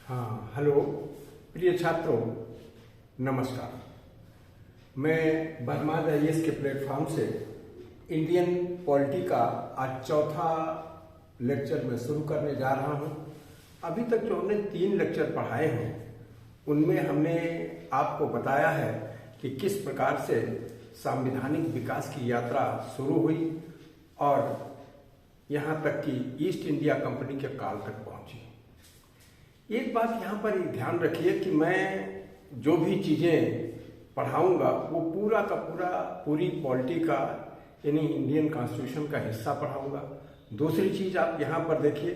हाँ, हेलो प्रिय छात्रों, नमस्कार। मैं बर्माद आईएएस के प्लेटफॉर्म से इंडियन पॉलिटी का आज चौथा लेक्चर में शुरू करने जा रहा हूँ। अभी तक जो हमने 3 लेक्चर पढ़ाए हैं उनमें हमने आपको बताया है कि किस प्रकार से सांविधानिक विकास की यात्रा शुरू हुई और यहाँ तक कि ईस्ट इंडिया कंपनी के काल तक पहुँची। एक बात यहाँ पर ध्यान रखिए कि मैं जो भी चीज़ें पढ़ाऊँगा वो पूरा का पूरी पॉलिटी का यानी इंडियन कॉन्स्टिट्यूशन का हिस्सा पढ़ाऊँगा। दूसरी चीज़ आप यहाँ पर देखिए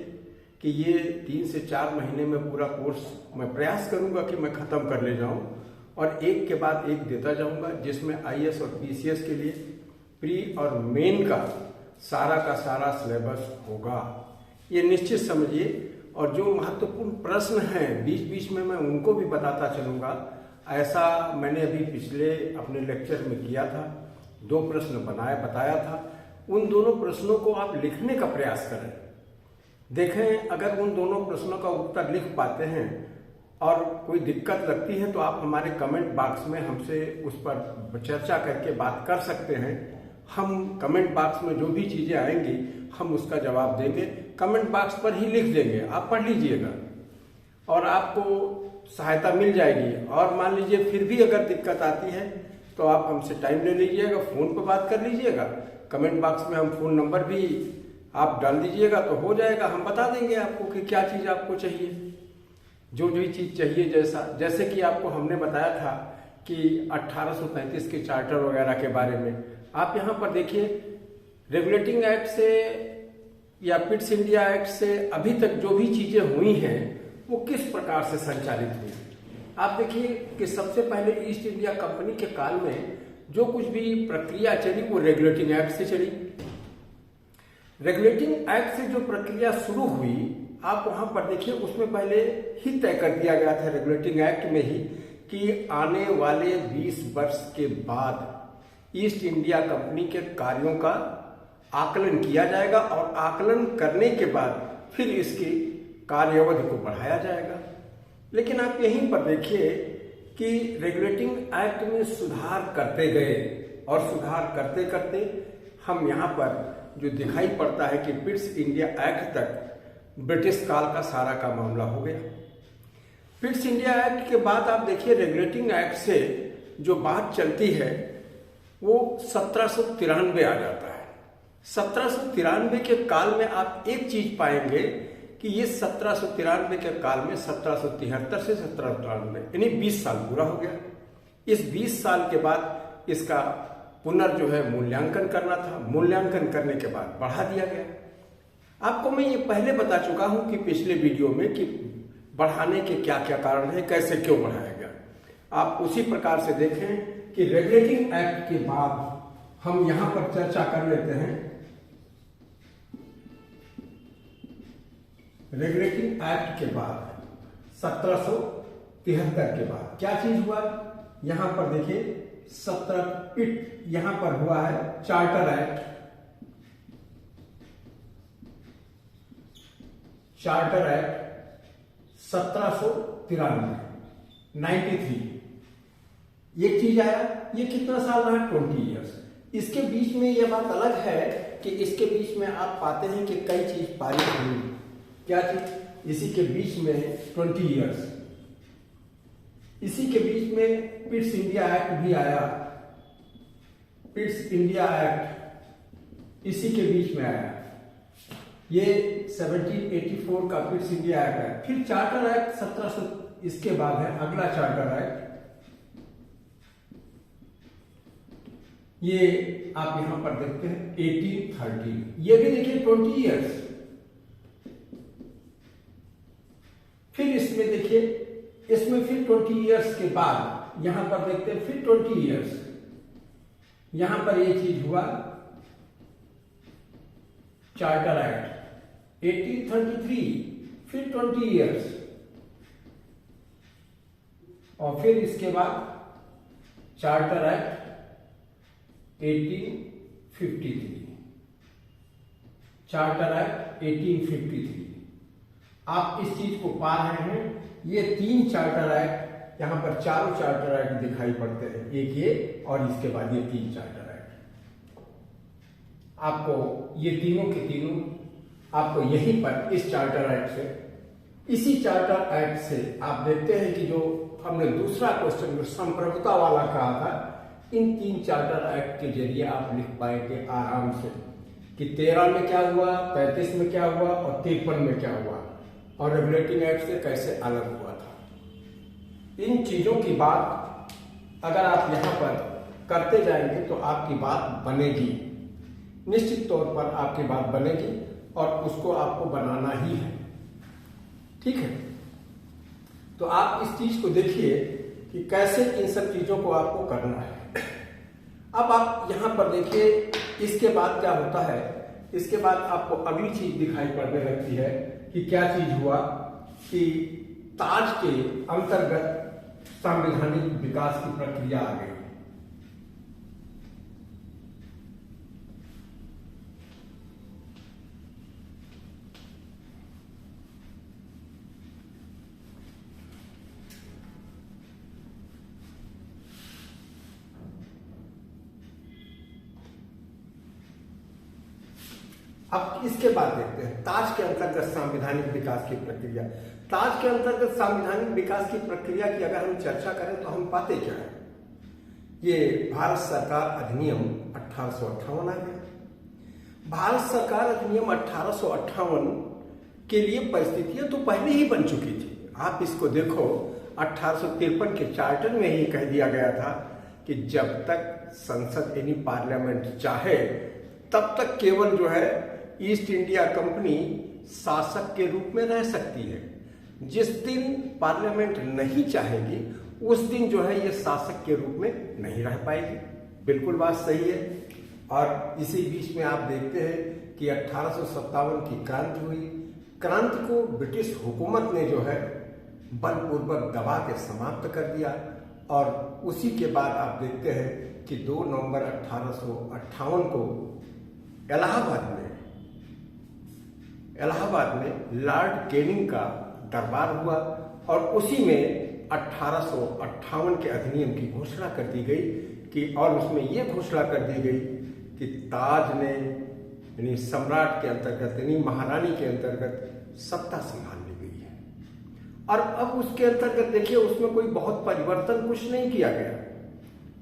कि ये 3 से 4 महीने में पूरा कोर्स मैं प्रयास करूँगा कि मैं ख़त्म कर ले जाऊँ और एक के बाद एक देता जाऊँगा, जिसमें आईएएस और पीसीएस के लिए प्री और मेन का सारा सिलेबस होगा। ये निश्चित समझिए। और जो महत्वपूर्ण प्रश्न हैं बीच बीच में मैं उनको भी बताता चलूँगा। ऐसा मैंने अभी पिछले अपने लेक्चर में किया था, 2 प्रश्न बताया था। उन दोनों प्रश्नों को आप लिखने का प्रयास करें। देखें, अगर उन दोनों प्रश्नों का उत्तर लिख पाते हैं और कोई दिक्कत लगती है तो आप हमारे कमेंट बॉक्स में हमसे उस पर चर्चा करके बात कर सकते हैं। हम कमेंट बॉक्स में जो भी चीज़ें आएंगी हम उसका जवाब देंगे, कमेंट बॉक्स पर ही लिख देंगे, आप पढ़ लीजिएगा और आपको सहायता मिल जाएगी। और मान लीजिए फिर भी अगर दिक्कत आती है तो आप हमसे टाइम ले लीजिएगा, फ़ोन पर बात कर लीजिएगा। कमेंट बॉक्स में हम फ़ोन नंबर भी आप डाल दीजिएगा तो हो जाएगा। हम बता देंगे आपको कि क्या चीज़ आपको चाहिए, जो चीज़ चाहिए। जैसे कि आपको हमने बताया था कि 1835 के चार्टर वगैरह के बारे में। आप यहाँ पर देखिए, रेगुलेटिंग एक्ट से या पिट्स इंडिया एक्ट से अभी तक जो भी चीज़ें हुई हैं वो किस प्रकार से संचालित हुई। आप देखिए कि सबसे पहले ईस्ट इंडिया कंपनी के काल में जो कुछ भी प्रक्रिया चली वो रेगुलेटिंग एक्ट से चली। रेगुलेटिंग एक्ट से जो प्रक्रिया शुरू हुई, आप वहां पर देखिए, उसमें पहले ही तय कर दिया गया था रेगुलेटिंग एक्ट में ही कि आने वाले 20 वर्ष के बाद ईस्ट इंडिया कंपनी के कार्यों का आकलन किया जाएगा और आकलन करने के बाद फिर इसकी कार्यावधि को बढ़ाया जाएगा। लेकिन आप यहीं पर देखिए कि रेगुलेटिंग एक्ट में सुधार करते गए और सुधार करते करते हम यहाँ पर जो दिखाई पड़ता है कि पिट्स इंडिया एक्ट तक ब्रिटिश काल का सारा का मामला हो गया। पिट्स इंडिया एक्ट के बाद आप देखिए रेगुलेटिंग एक्ट से जो बात चलती है वो 1793 आ जाता है। 1793 के काल में आप एक चीज पाएंगे कि ये 1793 के काल में 1773 से 1793 यानी 20 साल पूरा हो गया। इस 20 साल के बाद इसका मूल्यांकन करना था। मूल्यांकन करने के बाद बढ़ा दिया गया। आपको मैं ये पहले बता चुका हूं कि पिछले वीडियो में कि बढ़ाने के क्या क्या कारण है, कैसे क्यों बढ़ाया गया। आप उसी प्रकार से देखें कि रेगुलेटिंग एक्ट के बाद हम यहां पर चर्चा कर लेते हैं। रेगुलेटिंग एक्ट के बाद 1773 के बाद क्या चीज हुआ, यहां पर देखिए 17 पिट यहां पर हुआ है चार्टर एक्ट। चार्टर एक्ट 1793 93 एक चीज आया। ये कितना साल रहा, 20 ईयर्स। इसके बीच में यह बात अलग है कि इसके बीच में आप पाते हैं कि कई चीज पारित हुई। क्या चीज, इसी के बीच में 20 ईयर्स। इसी के बीच में पिट्स इंडिया एक्ट भी आया। पिट्स इंडिया एक्ट इसी के बीच में आया। ये 1784 का पिट्स इंडिया एक्ट है। फिर चार्टर एक्ट 1700 इसके बाद है अगला चार्टर एक्ट। ये आप यहां पर देखते हैं 1813। ये भी देखिए 20 ईयर्स। फिर इसमें देखिए, इसमें फिर 20 ईयर्स के बाद यहां पर देखते हैं फिर 20 ईयर्स। यहां पर ये चीज हुआ चार्टर एक्ट 1833, फिर 20 ईयर्स और फिर इसके बाद चार्टर एक्ट 1853। Charter act 1853। आप इस चीज को पा रहे हैं। ये 3 चार्टर एक्ट, यहाँ पर चारों चार्टर एक्ट दिखाई पड़ते हैं, एक ये और इसके बाद ये 3 चार्टर एक्ट। आपको ये तीनों के तीनों आपको यहीं पर इस चार्टर एक्ट से, इसी चार्टर एक्ट से आप देखते हैं कि जो हमने दूसरा क्वेश्चन जो संप्रभुता वाला कहा था, इन 3 चार्टर एक्ट के जरिए आप लिख पाएंगे आराम से कि 13 में क्या हुआ, 35 में क्या हुआ और 53 में क्या हुआ और रेगुलेटिंग एक्ट से कैसे अलग हुआ था। इन चीजों की बात अगर आप यहाँ पर करते जाएंगे तो आपकी बात बनेगी, निश्चित तौर पर आपकी बात बनेगी और उसको आपको बनाना ही है। ठीक है, तो आप इस चीज को देखिए कि कैसे इन सब चीजों को आपको करना है। अब आप यहां पर देखिए, इसके बाद क्या होता है, इसके बाद आपको अगली चीज दिखाई पड़ने लगती है कि क्या चीज हुआ कि ताज के अंतर्गत संवैधानिक विकास की प्रक्रिया आ गई। अब इसके बाद देखते हैं ताज के अंतर्गत संवैधानिक विकास की प्रक्रिया। ताज के अंतर्गत संवैधानिक विकास की प्रक्रिया की अगर हम चर्चा करें तो हम पाते क्या है, ये भारत सरकार अधिनियम 1858 आ गया। भारत सरकार अधिनियम 1858 के लिए परिस्थितियां तो पहले ही बन चुकी थी। आप इसको देखो, 1853 के चार्टर में ही कह दिया गया था कि जब तक संसद यानी पार्लियामेंट चाहे तब तक केवल जो है ईस्ट इंडिया कंपनी शासक के रूप में रह सकती है। जिस दिन पार्लियामेंट नहीं चाहेगी उस दिन जो है ये शासक के रूप में नहीं रह पाएगी। बिल्कुल बात सही है। और इसी बीच में आप देखते हैं कि 1857 की क्रांति हुई। क्रांति को ब्रिटिश हुकूमत ने जो है बलपूर्वक दबा के समाप्त कर दिया और उसी के बाद आप देखते हैं कि 2 नवंबर 1858 को इलाहाबाद में लॉर्ड कैनिंग का दरबार हुआ और उसी में 1858 के अधिनियम की घोषणा कर दी गई कि, और उसमें यह घोषणा कर दी गई कि ताज ने यानी सम्राट के अंतर्गत यानी महारानी के अंतर्गत सत्ता संभाल ली गई है। और अब उसके अंतर्गत देखिए उसमें कोई बहुत परिवर्तन कुछ नहीं किया गया,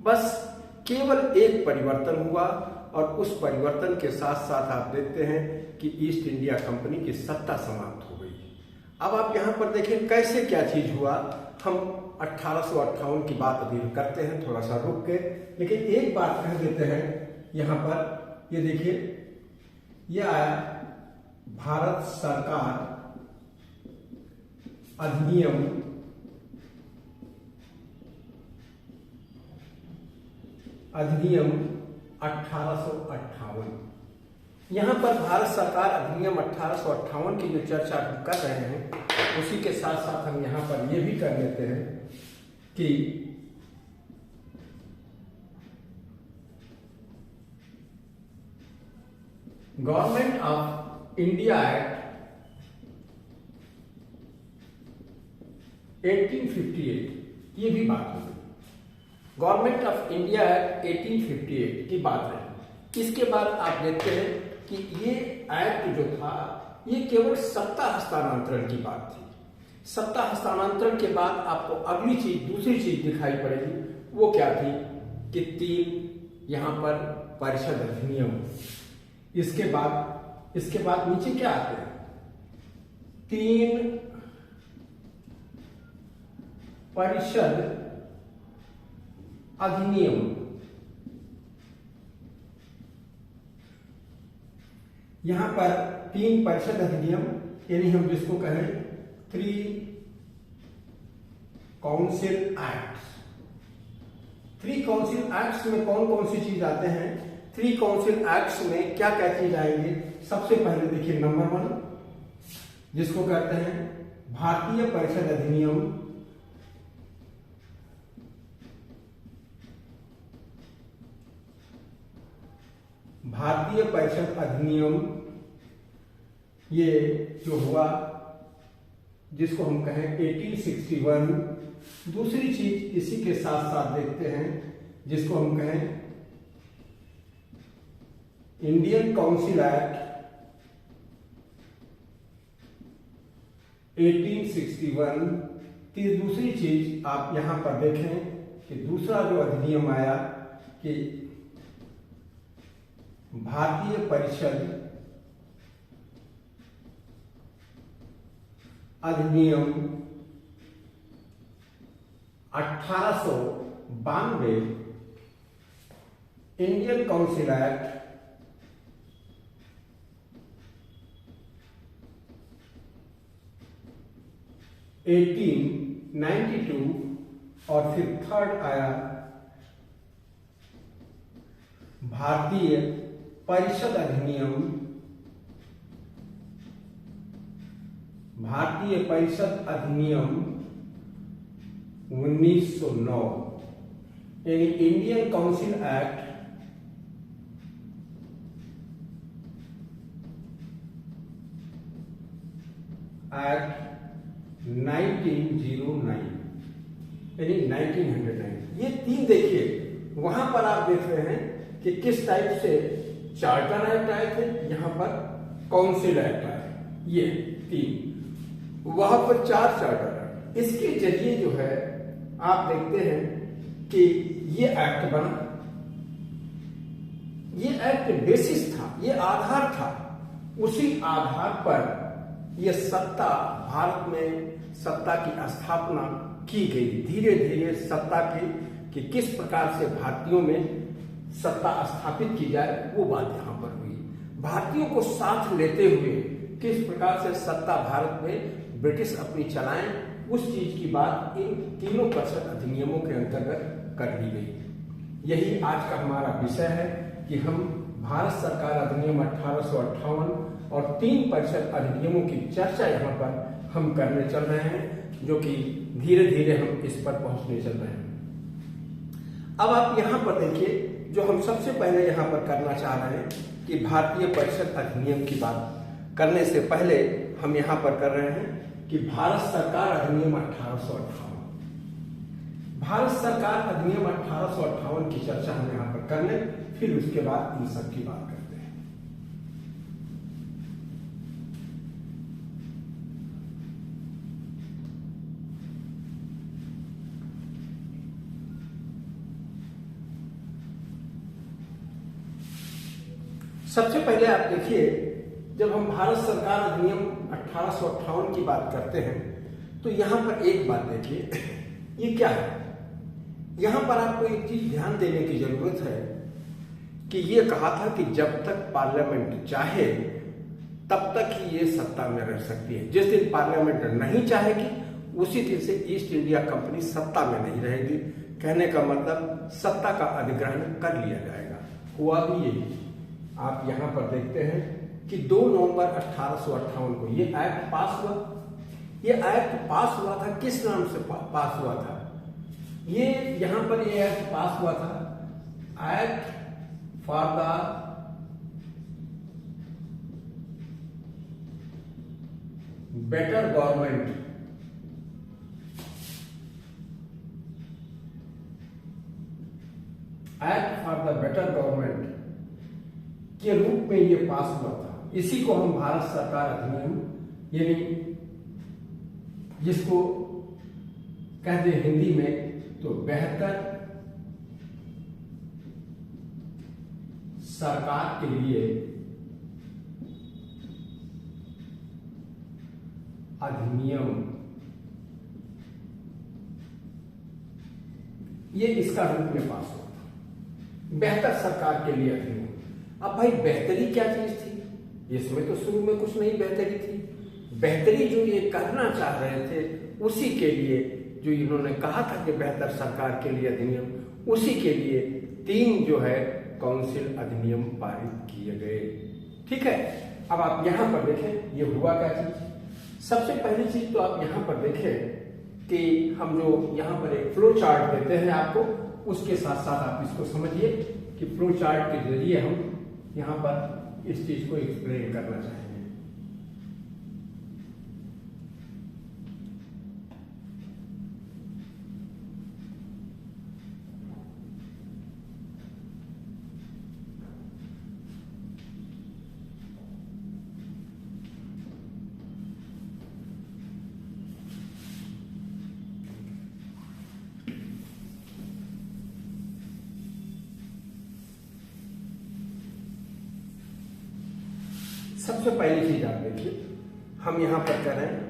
बस केवल एक परिवर्तन हुआ और उस परिवर्तन के साथ साथ आप देखते हैं कि ईस्ट इंडिया कंपनी की सत्ता समाप्त हो गई। अब आप यहां पर देखें कैसे क्या चीज हुआ। हम 1858 की बात अभी करते हैं, थोड़ा सा रुक के, लेकिन एक बात कह देते हैं यहां पर। ये देखिए, यह आया भारत सरकार अधिनियम 1858। यहां पर भारत सरकार अधिनियम 1858 की जो चर्चा हम कर रहे हैं उसी के साथ साथ हम यहां पर यह भी कर लेते हैं कि गवर्नमेंट ऑफ इंडिया एक्ट 1858, ये भी बात हो गई। गवर्नमेंट ऑफ इंडिया एक्ट 1858 की बात है। इसके बाद आप देखते हैं कि ये एक्ट जो था ये केवल सत्ता हस्तांतरण की बात थी। सत्ता हस्तांतरण के बाद आपको अगली चीज, दूसरी चीज दिखाई पड़ेगी, वो क्या थी कि 3 यहां पर परिषद अधिनियम। इसके बाद नीचे क्या आते हैं, 3 परिषद अधिनियम। यहां पर 3 परिषद अधिनियम यानी हम जिसको कहें 3 काउंसिल एक्ट्स। 3 काउंसिल एक्ट्स में कौन कौन सी चीज आते हैं? 3 काउंसिल एक्ट्स में क्या क्या चीज आएंगे? सबसे पहले देखिए नंबर 1 जिसको कहते हैं भारतीय परिषद अधिनियम। भारतीय परिषद अधिनियम ये जो हुआ जिसको हम कहें 1861। दूसरी चीज इसी के साथ साथ देखते हैं जिसको हम कहें इंडियन काउंसिल एक्ट 1861। दूसरी चीज आप यहां पर देखें कि दूसरा जो अधिनियम आया कि भारतीय परिषद अधिनियम 1892, इंडियन काउंसिल एक्ट 1892, और फिर थर्ड आया भारतीय परिषद अधिनियम 1909, यानी इंडियन काउंसिल एक्ट 1909, यानी 1909। ये तीन देखिए, वहां पर आप देख रहे हैं कि किस टाइप से चार्टर एक्ट आए थे, यहां पर काउंसिल एक्ट आए, ये तीन, वहां पर 4 चार्टर एक्ट। इसके जरिए जो है आप देखते हैं कि ये एक्ट बना। ये एक्ट बेसिस था, ये आधार था, उसी आधार पर यह सत्ता, भारत में सत्ता की स्थापना की गई। धीरे धीरे सत्ता की कि किस प्रकार से भारतीयों में सत्ता स्थापित की जाए, वो बात यहां पर हुई। भारतीयों को साथ लेते हुए किस प्रकार से सत्ता भारत में ब्रिटिश अपनी चलाएं, उस चीज की बात इन तीनों परिषद अधिनियमों के अंतर्गत कर दी गई। यही आज का हमारा विषय है कि हम भारत सरकार अधिनियम 1858 और 3 परिषद अधिनियमों की चर्चा यहाँ पर हम करने चल रहे हैं, जो कि धीरे धीरे हम इस पर पहुंचने चल रहे हैं। अब आप यहाँ पर देखिए, जो हम सबसे पहले यहाँ पर करना चाह रहे हैं कि भारतीय परिषद अधिनियम की बात करने से पहले हम यहाँ पर कर रहे हैं कि भारत सरकार अधिनियम 1858। भारत सरकार अधिनियम 1858 की चर्चा हम यहाँ पर कर लें, फिर उसके बाद इन सब की बात करते हैं। सबसे पहले आप देखिए, जब हम भारत सरकार अधिनियम 1858 की बात करते हैं तो यहां पर एक बात देखिए, ये क्या है। यहां पर आपको एक चीज ध्यान देने की जरूरत है कि ये कहा था कि जब तक पार्लियामेंट चाहे तब तक ही ये सत्ता में रह सकती है। जिस दिन पार्लियामेंट नहीं चाहेगी उसी दिन से ईस्ट इंडिया कंपनी सत्ता में नहीं रहेगी। कहने का मतलब सत्ता का अधिग्रहण कर लिया जाएगा। हुआ भी यही। आप यहां पर देखते हैं कि 2 नवंबर 1858 को ये एक्ट पास हुआ। ये एक्ट पास हुआ था, किस नाम से पास हुआ था? ये यहां पर ये एक्ट पास हुआ था, act for the better government. Act for the better government के रूप में ये पास हुआ था। इसी को हम भारत सरकार अधिनियम, यानी जिसको कहते हैं हिंदी में तो बेहतर सरकार के लिए अधिनियम, ये इसका रूप में पास हुआ था, बेहतर सरकार के लिए अधिनियम। अब भाई बेहतरी क्या चीज थी? इसमें तो शुरू में कुछ नहीं बेहतरी थी। बेहतरी जो ये करना चाह रहे थे उसी के लिए जो इन्होंने कहा था कि बेहतर सरकार के लिए अधिनियम, उसी के लिए 3 जो है काउंसिल अधिनियम पारित किए गए। ठीक है, अब आप यहां पर देखें ये हुआ क्या चीज। सबसे पहली चीज तो आप यहां पर देखें कि हम जो यहां पर एक फ्लो चार्ट देते हैं आपको, उसके साथ साथ आप इसको समझिए कि फ्लो चार्ट के जरिए हम यहां पर इस चीज को एक्सप्लेन करना चाहेंगे। सबसे पहली चीज आप देखिए, हम यहां पर कर रहे हैं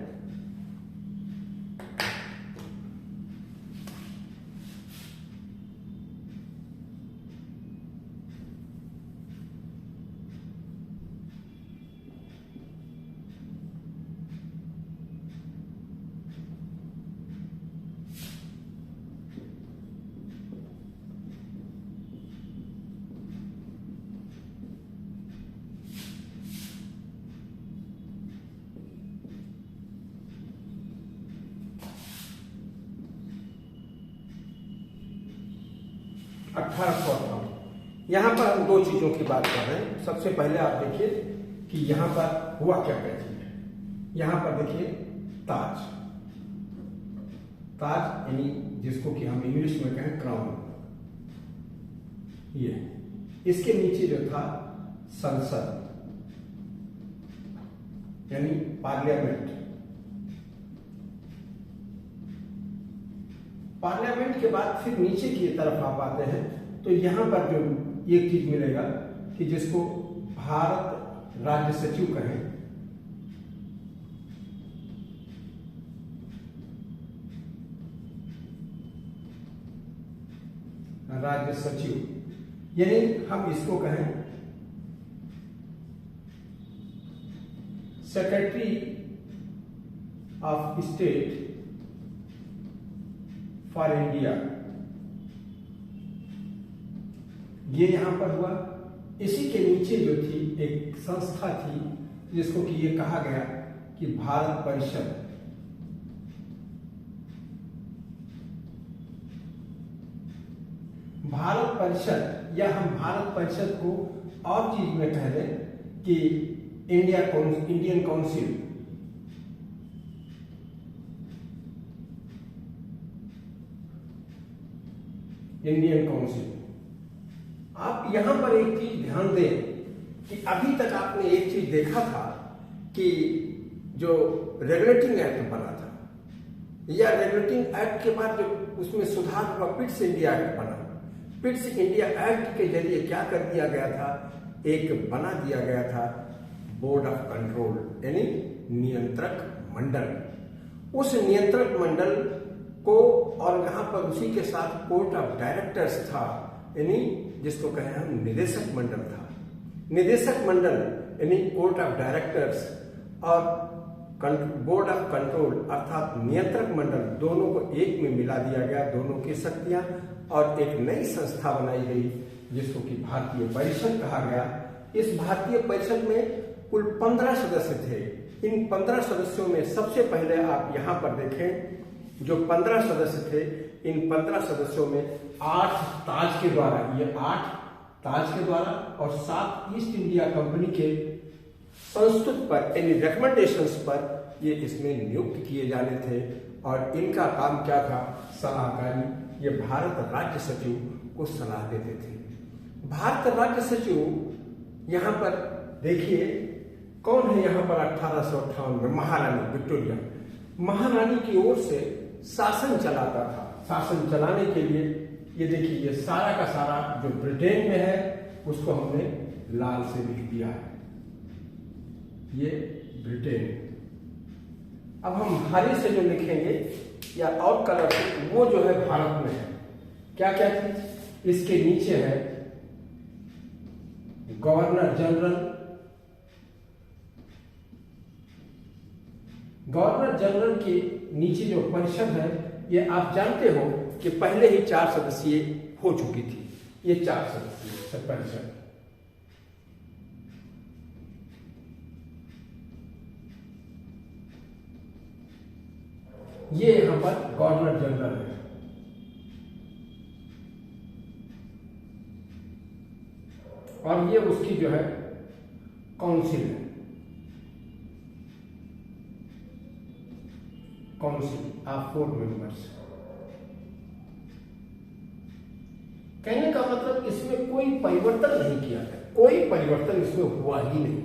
यहां पर हम दो चीजों की बात कर रहे हैं। सबसे पहले आप देखिए कि यहां पर हुआ क्या क्या चीज है। यहां पर देखिए ताज, ताज यानी जिसको कि हम इंग्लिश में कहें क्राउन, ये इसके नीचे जो था संसद यानी पार्लियामेंट। पार्लियामेंट के बाद फिर नीचे की तरफ आप आते हैं तो यहां पर जो एक चीज मिलेगा कि जिसको भारत राज्य सचिव कहें, राज्य सचिव यानी हम इसको कहें secretary of state for India. ये यहां पर हुआ। इसी के नीचे जो थी एक संस्था थी जिसको कि ये कहा गया कि भारत परिषद। भारत परिषद या हम भारत परिषद को और चीज में कह दें कि इंडियन काउंसिल। Indian council. आप यहां पर एक चीज ध्यान दें कि अभी तक आपने एक चीज देखा था कि जो रेगुलेटिंग एक्ट बना था या रेगुलेटिंग एक्ट के बाद जो उसमें सुधार हुआ पिट्स इंडिया एक्ट बना। पिट्स इंडिया एक्ट के जरिए क्या कर दिया गया था, एक बना दिया गया था बोर्ड ऑफ कंट्रोल यानी नियंत्रक मंडल। उस नियंत्रक मंडल को और यहां पर उसी के साथ कोर्ट ऑफ डायरेक्टर्स था यानी जिसको कहें हम निदेशक मंडल था। निदेशक मंडल यानी कोर्ट ऑफ डायरेक्टर्स और बोर्ड ऑफ कंट्रोल अर्थात नियंत्रक मंडल, दोनों को एक में मिला दिया गया, दोनों की शक्तियां, और एक नई संस्था बनाई गई जिसको कि भारतीय परिषद कहा गया। इस भारतीय परिषद में कुल 15 सदस्य थे। इन 15 सदस्यों में सबसे पहले आप यहां पर देखें जो 15 सदस्य थे, इन 15 सदस्यों में 8 ताज के द्वारा, ये 8 ताज के द्वारा और 7 ईस्ट इंडिया कंपनी के संस्तुत पर यानी रिकमेंडेशंस पर ये इसमें नियुक्त किए जाने थे। और इनका काम क्या था, सलाहकारी। ये भारत राज्य सचिव को सलाह देते थे। भारत राज्य सचिव यहां पर देखिए कौन है, यहां पर 1858 में महारानी विक्टोरिया, महारानी की ओर से शासन चलाता था। शासन चलाने के लिए ये देखिए ये सारा का सारा जो ब्रिटेन में है उसको हमने लाल से लिख दिया है, ये ब्रिटेन। अब हम हरे से जो लिखेंगे या और कलर से, वो जो है भारत में है। क्या क्या चीज इसके नीचे है, गवर्नर जनरल। गवर्नर जनरल के नीचे जो परिषद है, ये आप जानते हो कि पहले ही 4 सदस्यीय हो चुकी थी। ये 4 सदस्यीय परिषद। ये यहां पर गवर्नर जनरल है। और ये उसकी जो है काउंसिल है, काउंसिल ऑफ 4 मेंबर्स। कहने का मतलब इसमें कोई परिवर्तन नहीं किया गया, कोई परिवर्तन इसमें हुआ ही नहीं,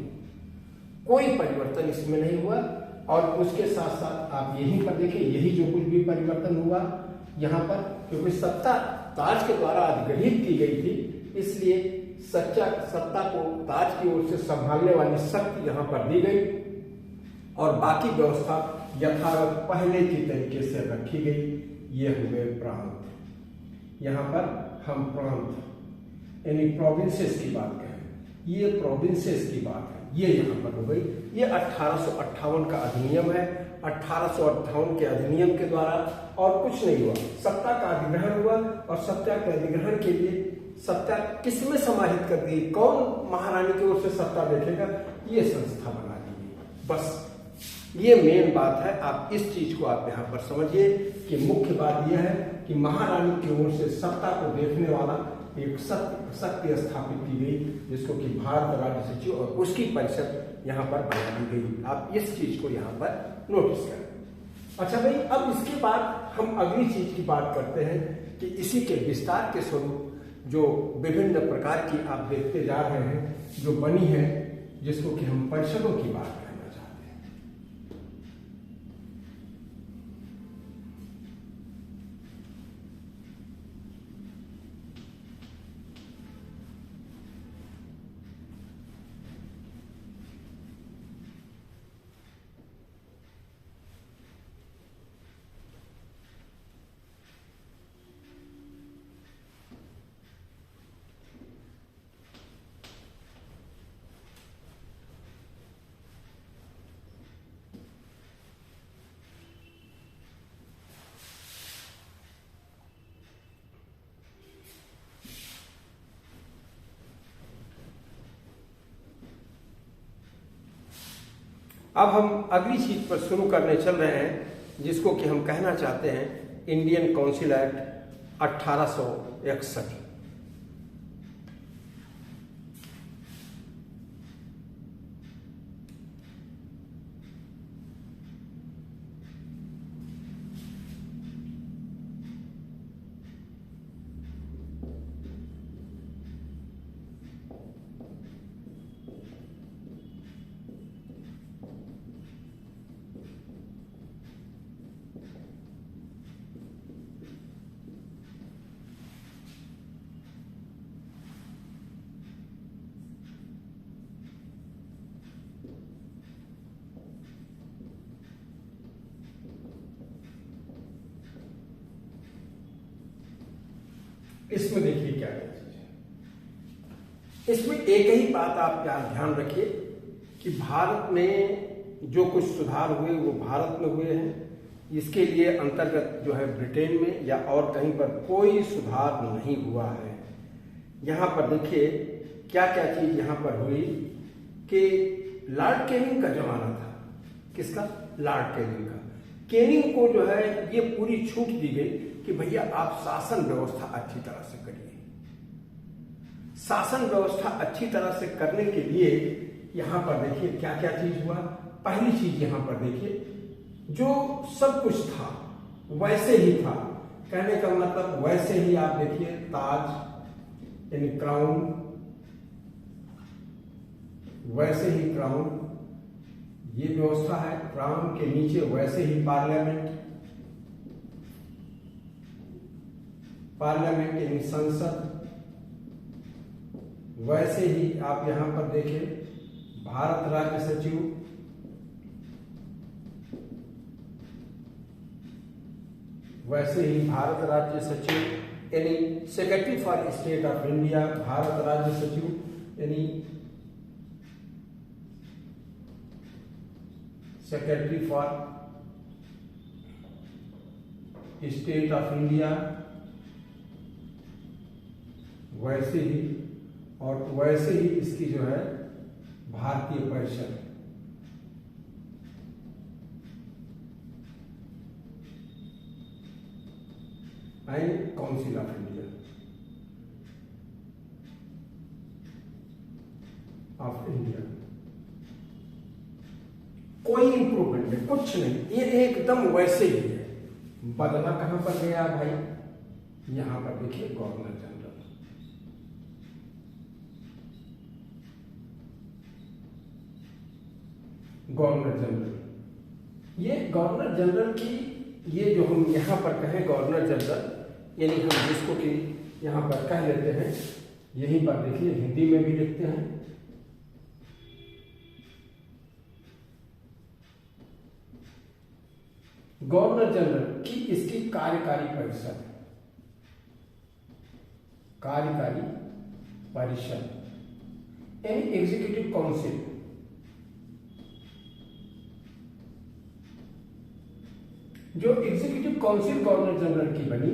कोई परिवर्तन इसमें नहीं हुआ। और उसके साथ साथ आप यहीं पर देखिए, यही जो कुछ भी परिवर्तन हुआ यहां पर, क्योंकि सत्ता ताज के द्वारा अधिग्रहित की गई थी, इसलिए सत्ता को ताज की ओर से संभालने वाली शक्ति यहाँ पर दी गई और बाकी व्यवस्था यथावत पहले की तरीके से रखी गई। ये हुए प्रांत। यहाँ पर हम प्रांत यानी प्रोविंसेस की बात करें, ये प्रोविंसेस की बात है, ये यहाँ पर हो गई। ये 1858 का अधिनियम है। 1858 के अधिनियम के द्वारा और कुछ नहीं हुआ, सत्ता का अधिग्रहण हुआ और सत्ता के अधिग्रहण के लिए सत्ता किसमें समाहित कर दी, कौन महारानी की ओर से सत्ता देखेगा, ये संस्था बना दी गई। बस ये मेन बात है। आप इस चीज को आप यहाँ पर समझिए कि मुख्य बात यह है कि महारानी की ओर से सत्ता को देखने वाला एक शक्ति स्थापित की गई, जिसको कि भारत राज्य सचिव और उसकी परिषद यहाँ पर बना दी गई। आप इस चीज को यहाँ पर नोटिस करें। अच्छा भाई, अब इसके बाद हम अगली चीज की बात करते हैं कि इसी के विस्तार के स्वरूप जो विभिन्न प्रकार की आप देखते जा रहे हैं जो बनी है, जिसको कि हम परिषदों की बात करना चाहते हैं। अब हम अगली चीज पर शुरू करने चल रहे हैं, जिसको कि हम कहना चाहते हैं इंडियन काउंसिल एक्ट 1861। इसमें देखिए क्या क्या चीज है। इसमें एक ही बात आप ध्यान रखिए कि भारत में जो कुछ सुधार हुए वो भारत में हुए हैं। इसके लिए अंतर्गत जो है ब्रिटेन में या और कहीं पर कोई सुधार नहीं हुआ है। यहाँ पर देखिए क्या क्या चीज यहाँ पर हुई कि लॉर्ड कैनिंग का जमाना था। किसका? लॉर्ड कैनिंग का। कैनिंग को जो है ये पूरी छूट दी गई कि भैया आप शासन व्यवस्था अच्छी तरह से करिए। शासन व्यवस्था अच्छी तरह से करने के लिए यहां पर देखिए क्या क्या चीज हुआ। पहली चीज यहां पर देखिए, जो सब कुछ था वैसे ही था। कहने का मतलब वैसे ही आप देखिए, ताज यानी क्राउन, वैसे ही क्राउन, ये व्यवस्था है। क्राउन के नीचे वैसे ही पार्लियामेंट, पार्लियामेंट यानी संसद, वैसे ही आप यहां पर देखें भारत राज्य सचिव, वैसे ही भारत राज्य सचिव यानी secretary for state of India, Bharat राज्य सचिव यानी secretary for state of India, वैसे ही, और वैसे ही इसकी जो है भारतीय परिषद, एंड काउंसिल ऑफ इंडिया कोई इंप्रूवमेंट नहीं, कुछ नहीं, ये एकदम वैसे ही है। बदला कहां पर गया भाई? यहां पर देखिए गवर्नर जनरल, गवर्नर जनरल। ये गवर्नर जनरल की, ये जो हम यहां पर कहें गवर्नर जनरल, यानी हम जिसको कि यहां पर कह लेते हैं यहीं पर देखिए हिंदी में भी लिखते हैं। गवर्नर जनरल की इसकी कार्यकारी परिषद, कार्यकारी परिषद यानी एग्जीक्यूटिव काउंसिल। जो एग्जीक्यूटिव काउंसिल गवर्नर जनरल की बनी,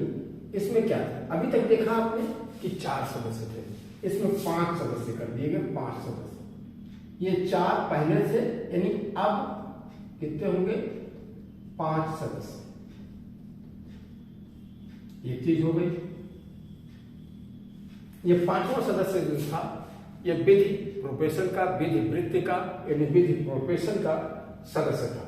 इसमें क्या था? अभी तक देखा आपने कि 4 सदस्य थे, इसमें 5 सदस्य कर दिए गए, 5 सदस्य। ये 4 पहले से, यानी अब कितने होंगे? 5 सदस्य। एक चीज हो गई। ये 5वां सदस्य जो था, ये विधि प्रोफेशन का, विधि वृत्ति का यानी विधि प्रोफेशन का सदस्य था।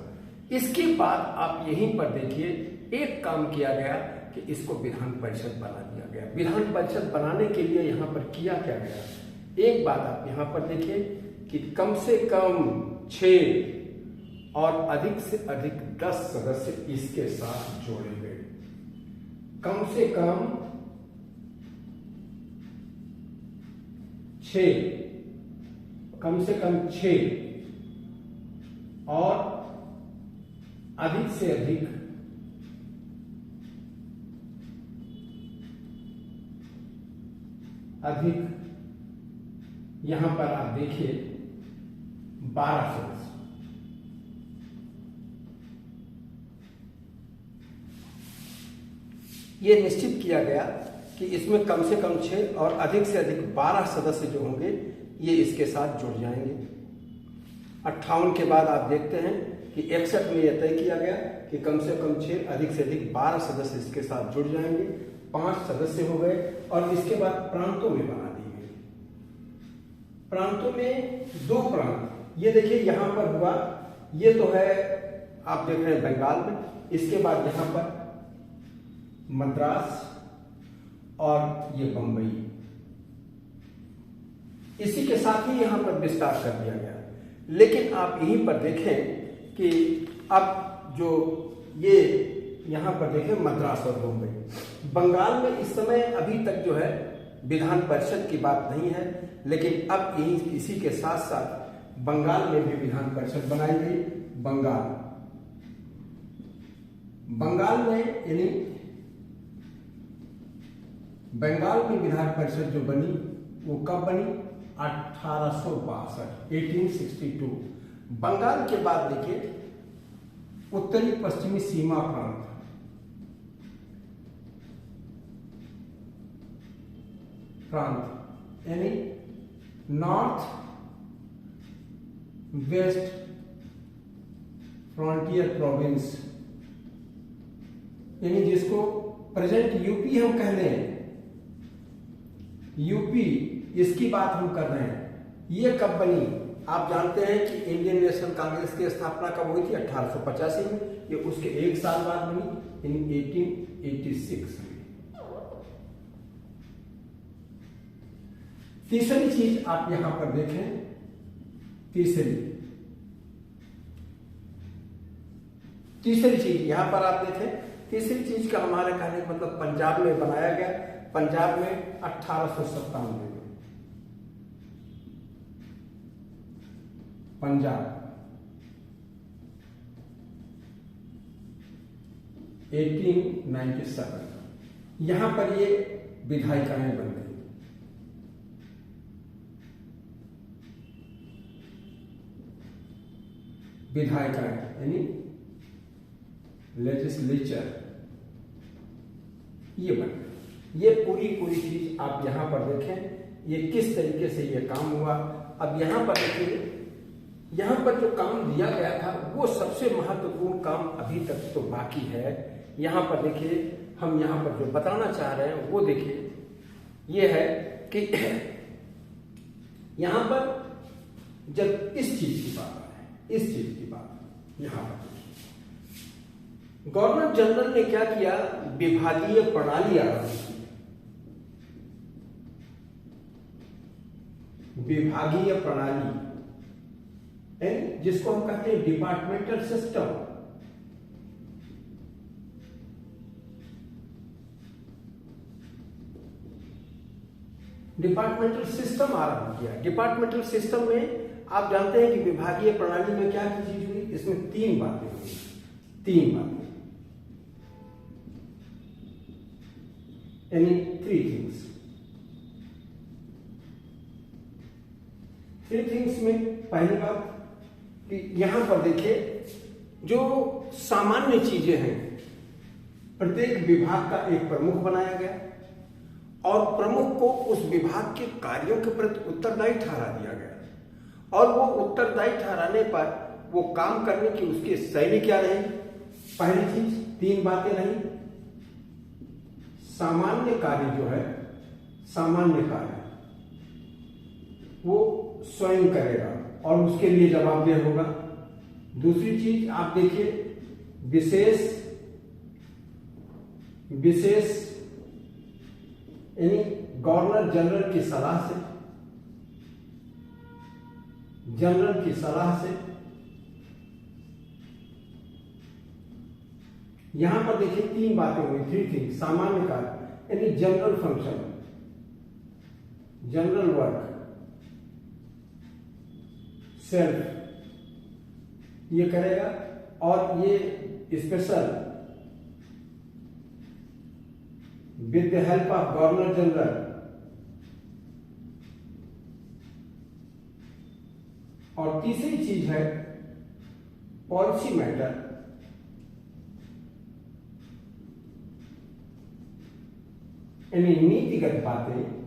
इसके बाद आप यहीं पर देखिए एक काम किया गया कि इसको विधान परिषद बना दिया गया। विधान परिषद बनाने के लिए यहां पर किया क्या गया? एक बात आप यहां पर देखिए कि कम से कम 6 और अधिक से अधिक 10 सदस्य इसके साथ जोड़े गए। कम से कम 6 और अधिक से अधिक 12 सदस्य। ये निश्चित किया गया कि इसमें कम से कम 6 और अधिक से अधिक 12 सदस्य जो होंगे ये इसके साथ जुड़ जाएंगे। 58 के बाद आप देखते हैं कि 61 में यह तय किया गया कि कम से कम 6 अधिक से अधिक 12 सदस्य इसके साथ जुड़ जाएंगे। 5 सदस्य हो गए और इसके बाद प्रांतों में बना दी गई। प्रांतों में 2 प्रांत, ये देखिए यहां पर हुआ, ये तो है आप देख रहे हैं बंगाल में। इसके बाद यहां पर मद्रास और ये बंबई, इसी के साथ ही यहां पर विस्तार कर दिया गया। लेकिन आप यहीं पर देखें कि अब जो ये यहां पर देखें मद्रास और बंबई, बंगाल में इस समय अभी तक जो है विधान परिषद की बात नहीं है, लेकिन अब यही इसी के साथ साथ बंगाल में भी विधान परिषद बनाई गई। बंगाल में यानी बंगाल में विधान परिषद जो बनी वो कब बनी? 1862, 1862। बंगाल के बाद देखिए उत्तरी पश्चिमी सीमा प्रांत यानी नॉर्थ वेस्ट फ्रंटियर प्रोविंस, यानी जिसको प्रेजेंट यूपी हम कह रहे हैं, यूपी इसकी बात हम कर रहे हैं। ये कब बनी? आप जानते हैं कि इंडियन नेशनल कांग्रेस की स्थापना कब हुई थी? 1885 में। ये उसके 1 साल बाद बनी, इन 1886 में। तीसरी चीज आप यहां पर देखें, तीसरी चीज यहां पर आप देखें, तीसरी चीज का हमारे कहने का मतलब पंजाब में बनाया गया। पंजाब में 1857 में, पंजाब 1897, यहां पर ये विधायिकाएं बन गई। विधायिकाएं यानी लेजिस्लेचर, ये बन गई। ये पूरी चीज आप यहां पर देखें, ये किस तरीके से ये काम हुआ। अब यहां पर देखिए, यहां पर जो काम दिया गया था वो सबसे महत्वपूर्ण काम अभी तक तो बाकी है। यहां पर देखिए, हम यहां पर जो बताना चाह रहे हैं वो देखिए, ये है कि यहां पर जब इस चीज की बात आए, इस चीज की बात यहां पर गवर्नर जनरल ने क्या किया? विभागीय प्रणाली आरंभ की। विभागीय प्रणाली जिसको हम कहते हैं डिपार्टमेंटल सिस्टम। डिपार्टमेंटल सिस्टम आरंभ किया। डिपार्टमेंटल सिस्टम में आप जानते हैं कि विभागीय प्रणाली में क्या की चीज हुई, इसमें तीन बातें हुई, तीन बातें, यानी थ्री थिंग्स में पहली बात कि यहां पर देखिए जो सामान्य चीजें हैं, प्रत्येक विभाग का एक प्रमुख बनाया गया और प्रमुख को उस विभाग के कार्यों के प्रति उत्तरदायी ठहरा दिया गया और वो उत्तरदायी ठहराने पर वो काम करने की उसकी शैली क्या रही। पहली चीज, तीन बातें रही, सामान्य कार्य जो है, सामान्य कार्य वो स्वयं करेगा और उसके लिए जवाबदेह होगा। दूसरी चीज आप देखिए, विशेष यानी गवर्नर जनरल की सलाह से यहां पर देखिए तीन बातें हुई, थ्री थिंग, सामान्य कार्य यानी general function, general work, self ये करेगा और ये special with the help of governor general और तीसरी चीज है पॉलिसी मैटर यानी नीतिगत बातें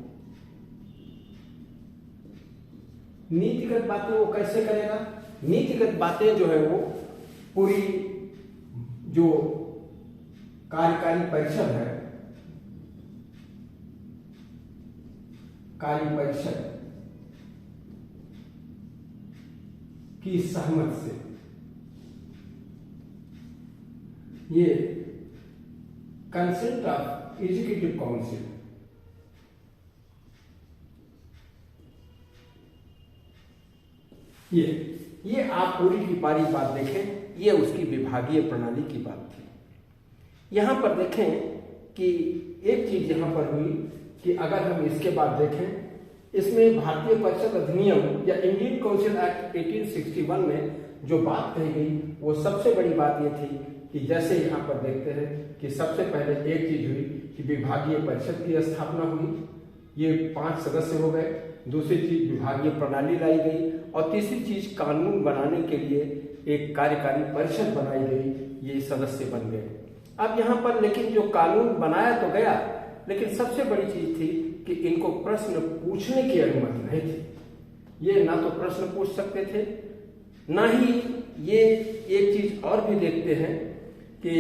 वो कैसे करेगा। नीतिगत बातें जो है वो पूरी जो कार्यकारी परिषद है, कार्य परिषद की सहमत से ये कंसेंट ऑफ एग्जीक्यूटिव काउंसिल ये आप पूरी की पारी बात देखें, ये उसकी विभागीय प्रणाली की बात थी। यहां पर देखें कि एक चीज यहां पर हुई कि अगर हम इसके बाद देखें, इसमें भारतीय परिषद अधिनियम या इंडियन काउंसिल एक्ट 1861 में जो बात कही गई वो सबसे बड़ी बात ये थी कि जैसे यहाँ पर देखते हैं कि सबसे पहले एक चीज हुई कि विभागीय परिषद की स्थापना हुई, ये 5 सदस्य हो गए। दूसरी चीज विभागीय प्रणाली लाई गई और तीसरी चीज कानून बनाने के लिए एक कार्यकारी परिषद बनाई गई, ये सदस्य बन गए। अब यहाँ पर लेकिन जो कानून बनाया तो गया, लेकिन सबसे बड़ी चीज थी कि इनको प्रश्न पूछने की अनुमति नहीं थी। ये ना तो प्रश्न पूछ सकते थे, ना ही ये एक चीज और भी देखते हैं कि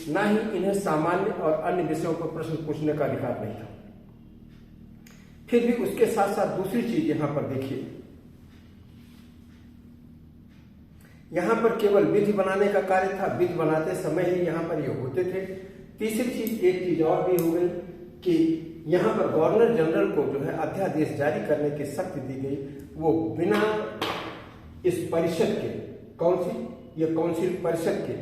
ना ही इन्हें सामान्य और अन्य विषयों पर प्रश्न पूछने का अधिकार नहीं था। फिर भी उसके साथ साथ दूसरी चीज यहां पर देखिए, यहां पर केवल विधि बनाने का कार्य था, विधि बनाते समय ही यहां पर ये होते थे। तीसरी चीज, एक चीज और भी हो गई कि यहां पर गवर्नर जनरल को जो है अध्यादेश जारी करने की शक्ति दी गई, वो बिना इस परिषद के, कौन सी, ये काउंसिल परिषद के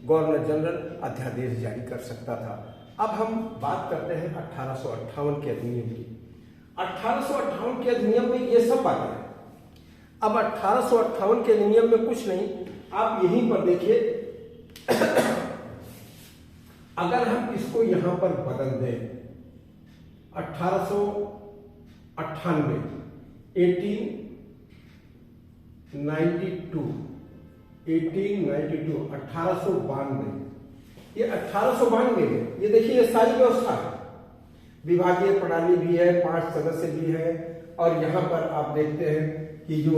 गवर्नर जनरल अध्यादेश जारी कर सकता था। अब हम बात करते हैं 1858 के अधिनियम की। 1858 के अधिनियम में ये सब बातें हैं। अब 1858 के अधिनियम में कुछ नहीं, आप यहीं पर देखिए, अगर हम इसको यहां पर बदल दें 1898 1892 ये 1892 में ये देखिए, ये सारी व्यवस्था है, विभागीय प्रणाली भी है, 5 सदस्य भी है और यहां पर आप देखते हैं कि जो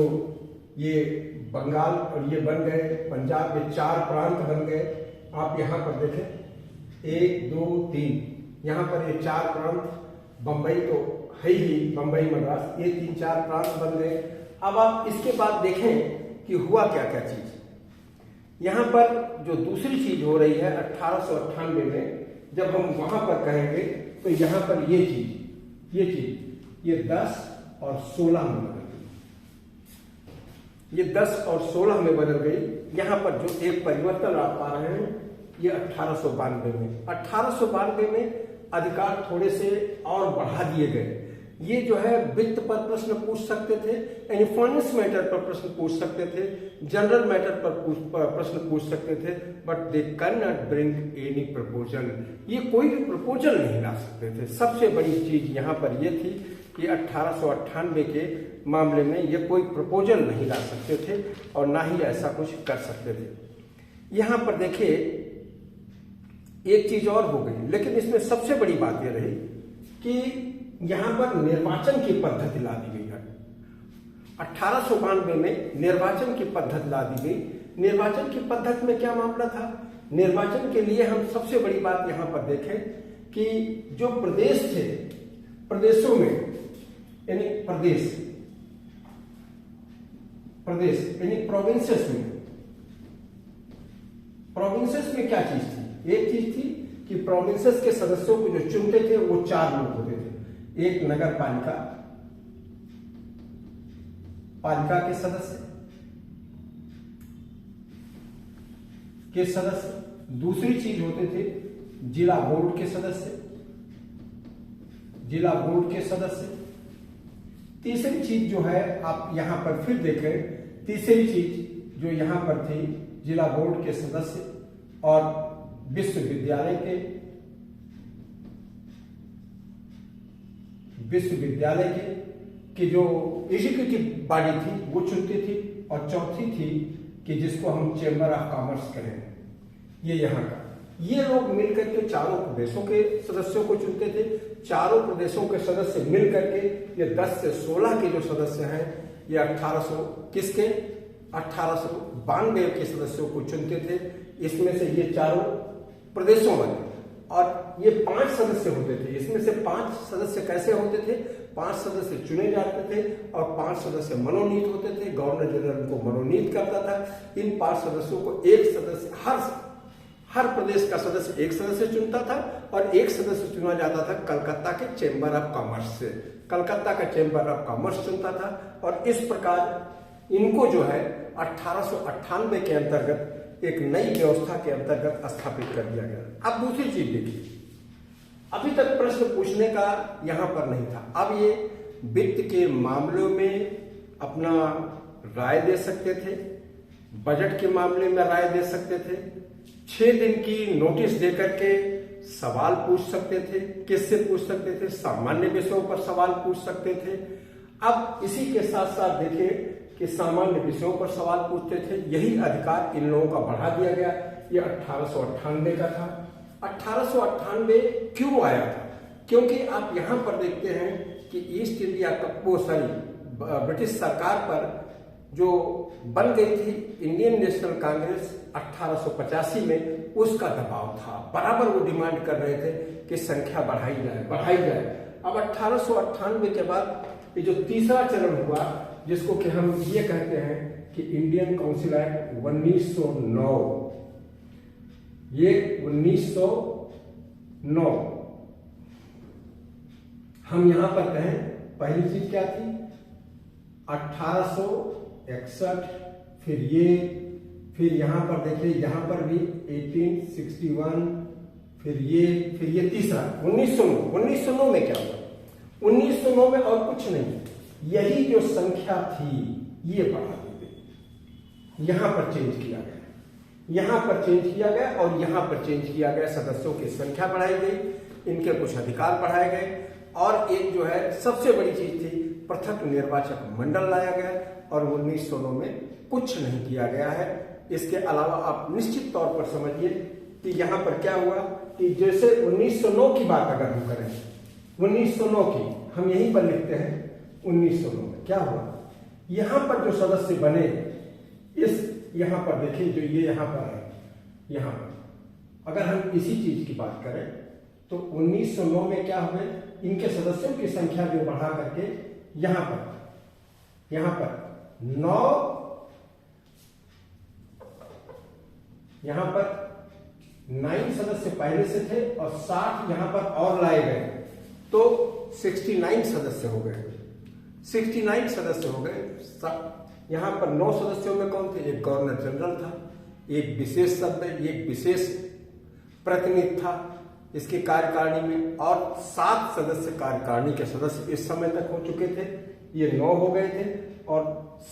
ये बंगाल और ये बन गए, पंजाब में 4 प्रांत बन गए। आप यहां पर देखें 1 2 3, यहां पर ये 4 प्रांत, बंबई तो है ही, बंबई मद्रास, ये 3-4 प्रांत बन गए। अब आप इसके बाद देखें कि हुआ क्या क्या चीज। यहां पर जो दूसरी चीज हो रही है 1898 में, जब हम वहां पर कहेंगे तो यहां पर ये चीज ये 10 और 16 में बदल गई, ये 10 और 16 में बदल गई। यहां पर जो एक परिवर्तन आप पा रहे हैं ये 1892 में 1892 में अधिकार थोड़े से और बढ़ा दिए गए, ये जो है वित्त पर प्रश्न पूछ सकते थे, यानी फाइनेंस मैटर पर प्रश्न पूछ सकते थे, जनरल मैटर पर प्रश्न पूछ सकते थे, but they can not bring any proposal. ये कोई भी प्रपोजल नहीं ला सकते थे। सबसे बड़ी चीज यहाँ पर ये थी कि 1898 के मामले में ये कोई प्रपोजल नहीं ला सकते थे और ना ही ऐसा कुछ कर सकते थे। यहाँ पर देखिए एक चीज और हो गई, लेकिन इसमें सबसे बड़ी बात यह रही कि यहां पर निर्वाचन की पद्धति ला दी गई है। 1892 में निर्वाचन की पद्धति ला दी गई। निर्वाचन की पद्धति में क्या मामला था? निर्वाचन के लिए हम सबसे बड़ी बात यहां पर देखें कि जो प्रदेश थे, प्रदेशों में यानी प्रदेश यानी प्रोविंसेस में क्या चीज थी? एक चीज थी कि प्रोविंसेस के सदस्यों को जो चुनते थे वो 4 लोग होते थे। एक नगर पालिका के सदस्य, दूसरी चीज होते थे जिला बोर्ड के सदस्य। तीसरी चीज जो है आप यहां पर फिर देखें, तीसरी चीज जो यहां पर थी जिला बोर्ड के सदस्य और विश्वविद्यालय के जो एग्जीक्यूटिव बॉडी थी वो चुनती थी। और चौथी थी कि जिसको हम चेंबर ऑफ कॉमर्स कहें, ये यहाँ का, ये लोग मिलकर के चारों प्रदेशों के सदस्यों को चुनते थे। चारों प्रदेशों के सदस्य मिलकर के ये 10 से 16 के जो सदस्य हैं ये 1892 के सदस्यों को चुनते थे। इसमें से ये चारों प्रदेशों वाले और ये 5 सदस्य होते थे। इसमें से 5 सदस्य कैसे होते थे? 5 सदस्य चुने जाते थे और 5 सदस्य मनोनीत होते थे। गवर्नर जनरल को मनोनीत करता था। इन 5 सदस्यों को एक सदस्य, हर प्रदेश का सदस्य एक सदस्य चुनता था और एक सदस्य चुना जाता था कलकत्ता के चेंबर ऑफ कॉमर्स से। कलकत्ता का चेंबर ऑफ कॉमर्स चुनता था और इस प्रकार इनको जो है 1898 के अंतर्गत एक नई व्यवस्था के अंतर्गत स्थापित कर दिया गया। अब दूसरी चीज देखिए, अभी तक प्रश्न पूछने का यहां पर नहीं था। अब ये वित्त के मामलों में अपना राय दे सकते थे, बजट के मामले में राय दे सकते थे, 6 दिन की नोटिस देकर के सवाल पूछ सकते थे। किससे पूछ सकते थे? सामान्य विषयों पर सवाल पूछ सकते थे। अब इसी के साथ साथ देखिए कि सामान्य विषयों पर सवाल पूछते थे। यही अधिकार इन लोगों का बढ़ा दिया गया। ये 1898 का था। 1898 क्यों आया था? क्योंकि आप यहां पर देखते हैं कि ईस्ट इंडिया ब्रिटिश सरकार पर जो बन गई थी इंडियन नेशनल कांग्रेस 1885 में, उसका दबाव था। बराबर वो डिमांड कर रहे थे कि संख्या बढ़ाई जाए। अब 1898 के बाद ये जो तीसरा चरण हुआ, जिसको कि हम ये कहते हैं कि इंडियन काउंसिल एक्ट 1909, ये 1909 हम यहां पर कहें, पहली चीज क्या थी? 1861, फिर यहां पर देखिए, यहां पर भी 1861, फिर ये तीसरा 1909 में क्या हुआ? 1909 में और कुछ नहीं, यही जो संख्या थी ये बढ़ा दी गई। यहां पर चेंज किया गया, और यहां पर चेंज किया गया। सदस्यों की संख्या बढ़ाई गई, इनके कुछ अधिकार बढ़ाए गए, और एक जो है सबसे बड़ी चीज थी, पृथक निर्वाचक मंडल लाया गया। और 1909 में कुछ नहीं किया गया है। इसके अलावा आप निश्चित तौर पर समझिए कि यहां पर क्या हुआ कि जैसे 1909 की बात अगर हम करें, 1909 की हम यहीं पर लिखते हैं। 1909 में क्या हुआ? यहां पर जो सदस्य बने, यहां पर देखिए, जो ये यहां पर है, यहां पर अगर हम इसी चीज की बात करें तो 1909 में क्या हुए? इनके सदस्यों की संख्या जो बढ़ा करके यहां पर 9 सदस्य पहले से थे और 60 यहां पर और लाए गए, तो 69 सदस्य हो गए। 69 सदस्य हो गए। यहां पर 9 सदस्यों में कौन थे? एक गवर्नर जनरल था, एक विशेष सदस्य, एक विशेष प्रतिनिधि था, इसकी कार्यकारिणी में, और 7 सदस्य कार्यकारिणी के सदस्य इस समय तक हो चुके थे। ये 9 हो गए थे और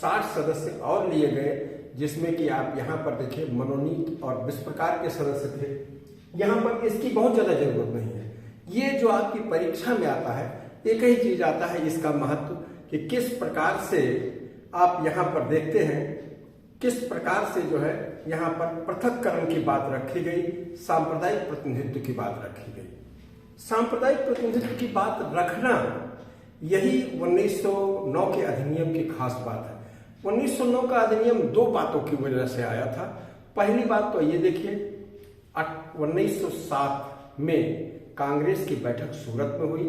60 सदस्य और लिए गए, जिसमें कि आप यहाँ पर देखिए मनोनीत और 20 प्रकार के सदस्य थे। यहाँ पर इसकी बहुत ज्यादा जरूरत नहीं है। ये जो आपकी परीक्षा में आता है, एक ही चीज आता है इसका महत्व, कि किस प्रकार से आप यहाँ पर देखते हैं, किस प्रकार से जो है यहाँ पर पृथक्करण की बात रखी गई, सांप्रदायिक प्रतिनिधित्व की बात रखी गई। सांप्रदायिक प्रतिनिधित्व की बात रखना, यही 1909 के अधिनियम की खास बात है। 1909 का अधिनियम 2 बातों की वजह से आया था। पहली बात तो ये देखिए, 1907 में कांग्रेस की बैठक सूरत में हुई,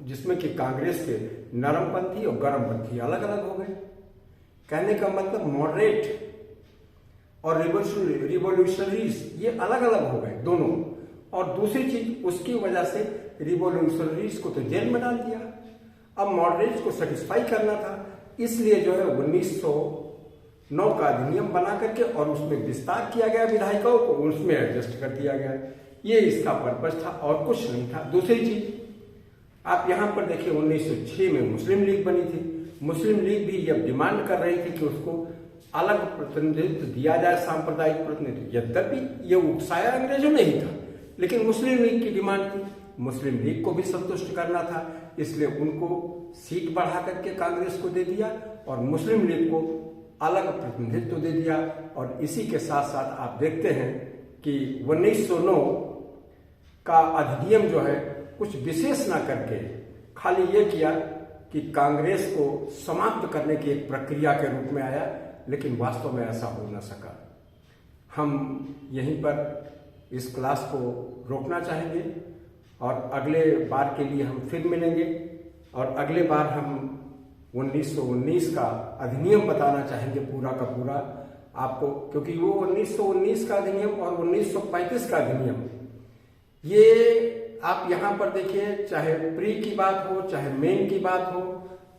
जिसमें कि कांग्रेस के नरमपंथी और गर्मपंथी अलग अलग हो गए। कहने का मतलब मॉडरेट और रिवोल्यूशनरीज ये अलग अलग हो गए दोनों। और दूसरी चीज, उसकी वजह से रिवोल्यूशनरीज को तो जेल में डाल दिया। अब मॉडरेट्स को सेटिस्फाई करना था, इसलिए जो है 1909 का अधिनियम बना करके और उसमें विस्तार किया गया, विधायिकाओं को उसमें एडजस्ट कर दिया गया। ये इसका पर्पज था और कुछ नहीं था। दूसरी चीज आप यहां पर देखिए, 1906 में मुस्लिम लीग बनी थी। मुस्लिम लीग भी यह डिमांड कर रही थी कि उसको अलग प्रतिनिधित्व दिया जाए, सांप्रदायिक प्रतिनिधित्व। यद्यपि यह उकसाया अंग्रेजों ने ही था, लेकिन मुस्लिम लीग की डिमांड थी। मुस्लिम लीग को भी संतुष्ट करना था, इसलिए उनको सीट बढ़ा करके कांग्रेस को दे दिया और मुस्लिम लीग को अलग प्रतिनिधित्व दे दिया। और इसी के साथ साथ आप देखते हैं कि 1909 का अधिनियम जो है कुछ विशेष ना करके खाली ये किया कि कांग्रेस को समाप्त करने की एक प्रक्रिया के रूप में आया, लेकिन वास्तव में ऐसा हो न सका। हम यहीं पर इस क्लास को रोकना चाहेंगे और अगले बार के लिए हम फिर मिलेंगे और अगले बार हम 1919 का अधिनियम बताना चाहेंगे पूरा का पूरा आपको, क्योंकि वो 1919 का अधिनियम और 1935 का अधिनियम, ये आप यहां पर देखिए, चाहे प्री की बात हो चाहे मेन की बात हो,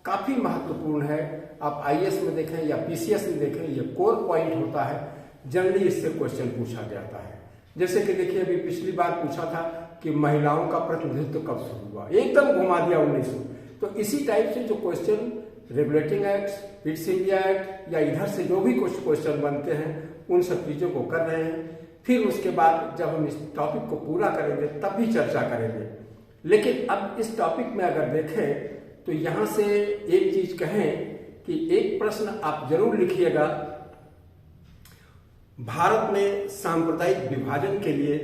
काफी महत्वपूर्ण है। आप आईएएस में देखें या पीसीएस में देखें, ये कोर पॉइंट होता है। जनरली इससे क्वेश्चन पूछा जाता है। जैसे कि देखिए, अभी पिछली बार पूछा था कि महिलाओं का प्रतिनिधित्व कब शुरू हुआ, एकदम घुमा दिया 1900। तो इसी टाइप से जो question regulating act, fits India act या इधर से जो भी कुछ क्वेश्चन बनते हैं, उन सब चीजों को कर रहे हैं। फिर उसके बाद जब हम इस टॉपिक को पूरा करेंगे तब भी चर्चा करेंगे। लेकिन अब इस टॉपिक में अगर देखें तो यहां से एक चीज कहें कि एक प्रश्न आप जरूर लिखिएगा, भारत में सांप्रदायिक विभाजन के लिए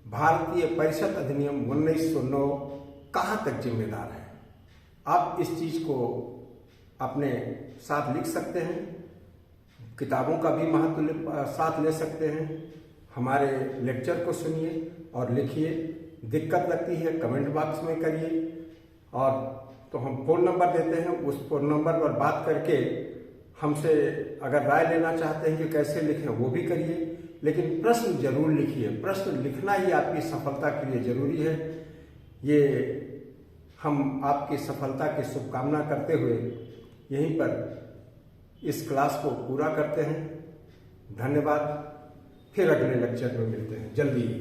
भारतीय परिषद अधिनियम 1909 कहां तक जिम्मेदार है। आप इस चीज को अपने साथ लिख सकते हैं, किताबों का भी महत्व साथ ले सकते हैं। हमारे लेक्चर को सुनिए और लिखिए। दिक्कत लगती है कमेंट बॉक्स में करिए, और तो हम फोन नंबर देते हैं, उस फोन नंबर पर बात करके हमसे अगर राय लेना चाहते हैं कि कैसे लिखें वो भी करिए। लेकिन प्रश्न जरूर लिखिए, प्रश्न लिखना ही आपकी सफलता के लिए जरूरी है। ये हम आपकी सफलता की शुभकामना करते हुए यहीं पर इस क्लास को पूरा करते हैं। धन्यवाद। फिर अगले लेक्चर में मिलते हैं जल्दी ही।